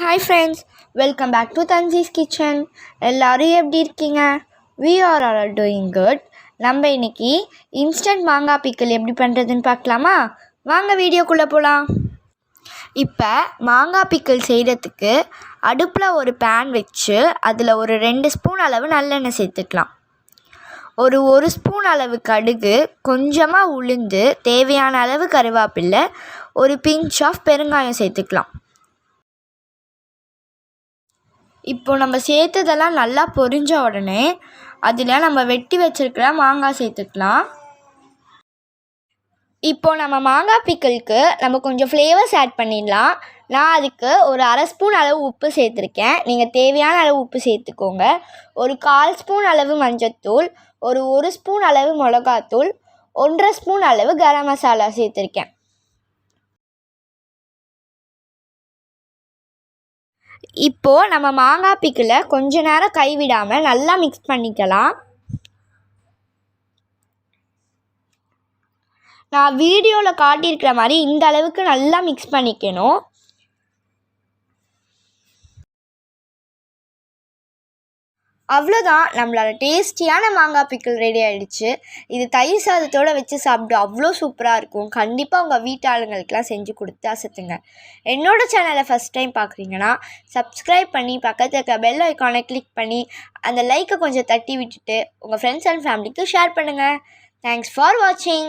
Hi friends, welcome back to Tanzi's Kitchen. எல்லாரும் எப்படி இருக்கீங்க? We are all doing good. நம்ம இன்னைக்கு இன்ஸ்டன்ட் மாங்காய் பிக்கல் எப்படி பண்ணுறதுன்னு பார்க்கலாமா? வாங்க வீடியோக்குள்ளே போகலாம். இப்போ மாங்காய் பிக்கல் செய்கிறதுக்கு அடுப்பில் ஒரு பேன் வச்சு அதில் ஒரு 2 ஸ்பூன் அளவு நல்லெண்ணெய் சேர்த்துக்கலாம். ஒரு ஸ்பூன் அளவு கடுகு, கொஞ்சமாக உளுந்து, தேவையான அளவு கருவேப்பிலை, ஒரு பிஞ்ச் ஆஃப் பெருங்காயம் சேர்த்துக்கலாம். இப்போது நம்ம சேர்த்ததெல்லாம் நல்லா பொரிஞ்ச உடனே அதில் நம்ம வெட்டி வச்சுருக்கிற மாங்காய் சேர்த்துக்கலாம். இப்போது நம்ம மாங்காய் பிக்கலுக்கு நம்ம கொஞ்சம் ஃப்ளேவர்ஸ் ஆட் பண்ணிடலாம். நான் அதுக்கு ஒரு 1/2 ஸ்பூன் அளவு உப்பு சேர்த்துருக்கேன். நீங்கள் தேவையான அளவு உப்பு சேர்த்துக்கோங்க. ஒரு 1/4 ஸ்பூன் அளவு மஞ்சள்தூள், ஒரு ஸ்பூன் அளவு மிளகாத்தூள், 1/2 ஸ்பூன் அளவு கரம் மசாலா சேர்த்துருக்கேன். இப்போது நம்ம மாங்காய் பிக்கலை கொஞ்ச நேரம் கைவிடாமல் நல்லா மிக்ஸ் பண்ணிக்கலாம். நான் வீடியோவில் காட்டியிருக்கிற மாதிரி இந்த அளவுக்கு நல்லா மிக்ஸ் பண்ணிக்கணும். அவ்வளோதான், நம்மளோட டேஸ்டியான மாங்காய் பிக்கல் ரெடி ஆகிடுச்சு. இது தயிர் சாதத்தோடு வச்சு சாப்பிட்டு அவ்வளோ சூப்பராக இருக்கும். கண்டிப்பாக உங்கள் வீட்டு ஆளுங்களுக்கெலாம் செஞ்சு கொடுத்து அசத்துங்க. என்னோடய சேனலை ஃபஸ்ட் டைம் பார்க்குறீங்கன்னா சப்ஸ்கிரைப் பண்ணி பக்கத்தில் இருக்க பெல் ஐக்கானை கிளிக் பண்ணி அந்த லைக்கை கொஞ்சம் தட்டி விட்டுட்டு உங்கள் ஃப்ரெண்ட்ஸ் அண்ட் ஃபேமிலிக்கு ஷேர் பண்ணுங்கள். தேங்க்ஸ் ஃபார் வாட்சிங்.